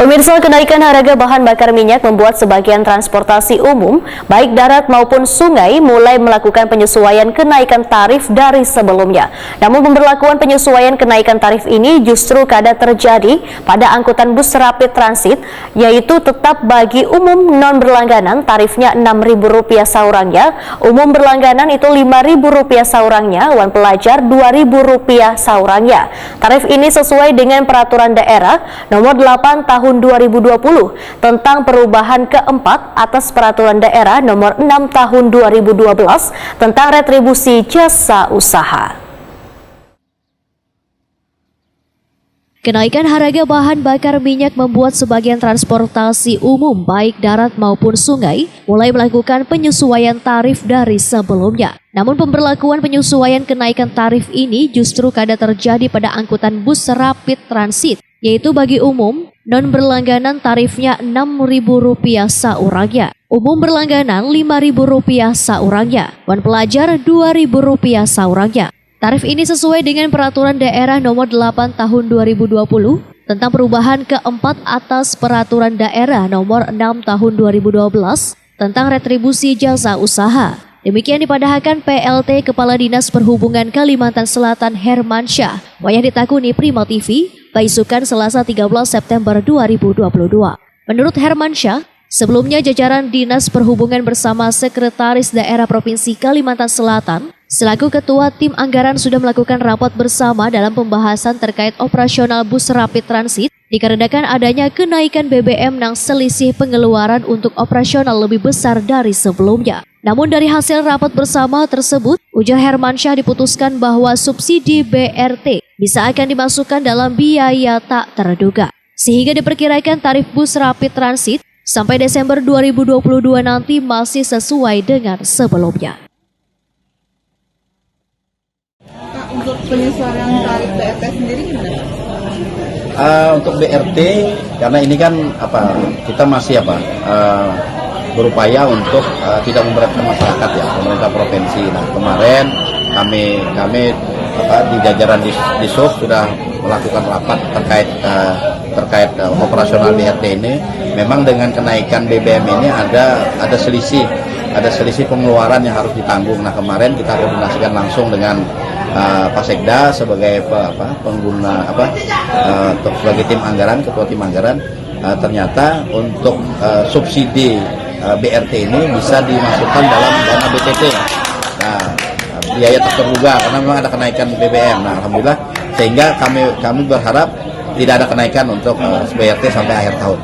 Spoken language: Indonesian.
Pemirsa, kenaikan harga bahan bakar minyak membuat sebagian transportasi umum, baik darat maupun sungai, mulai melakukan penyesuaian kenaikan tarif dari sebelumnya. Namun pemberlakuan penyesuaian kenaikan tarif ini justru kadang terjadi pada angkutan bus rapid transit, yaitu tetap bagi umum non berlangganan tarifnya Rp6.000 saurangnya, umum berlangganan itu Rp5.000 saurangnya, wan pelajar Rp2.000 saurangnya. Tarif ini sesuai dengan peraturan daerah nomor 8 tahun 2020 tentang perubahan keempat atas peraturan daerah nomor 6 tahun 2012 tentang retribusi jasa usaha. Kenaikan harga bahan bakar minyak membuat sebagian transportasi umum baik darat maupun sungai mulai melakukan penyesuaian tarif dari sebelumnya. Namun pemberlakuan penyesuaian kenaikan tarif ini justru kadang terjadi pada angkutan bus rapid transit, yaitu bagi umum non berlangganan tarifnya Rp6.000 saurangnya, umum berlangganan Rp5.000 saurangnya, wan pelajar Rp2.000 saurangnya. Tarif ini sesuai dengan peraturan daerah nomor 8 tahun 2020 tentang perubahan keempat atas peraturan daerah nomor 6 tahun 2012 tentang retribusi jasa usaha. Demikian dipadahkan PLT Kepala Dinas Perhubungan Kalimantan Selatan Hermansyah wayah ditakuni Prima TV, Baisukan Selasa 13 September 2022. Menurut Hermansyah, sebelumnya jajaran Dinas Perhubungan bersama Sekretaris Daerah Provinsi Kalimantan Selatan selaku Ketua Tim Anggaran sudah melakukan rapat bersama dalam pembahasan terkait operasional bus rapid transit dikarenakan adanya kenaikan BBM yang selisih pengeluaran untuk operasional lebih besar dari sebelumnya. Namun dari hasil rapat bersama tersebut, ujar Hermansyah, diputuskan bahwa subsidi BRT bisa akan dimasukkan dalam biaya tak terduga. Sehingga diperkirakan tarif bus rapid transit sampai Desember 2022 nanti masih sesuai dengan sebelumnya. Untuk penyesuaian tarif BRT sendiri gimana? Untuk BRT, karena ini kan kita masih berupaya untuk tidak memberatkan masyarakat ya, pemerintah provinsi. Nah, kemarin kami di jajaran Dishub sudah melakukan rapat terkait operasional BRT ini. Memang dengan kenaikan BBM ini ada selisih pengeluaran yang harus ditanggung. Nah, kemarin kita koordinasikan langsung dengan Pak Sekda sebagai pengguna sebagai tim anggaran, ketua tim anggaran. Ternyata untuk subsidi BRT ini bisa dimasukkan dalam dana BTT. Nah, biaya tak terduga karena memang ada kenaikan BBM. Nah, alhamdulillah, sehingga kami berharap tidak ada kenaikan untuk BRT sampai akhir tahun.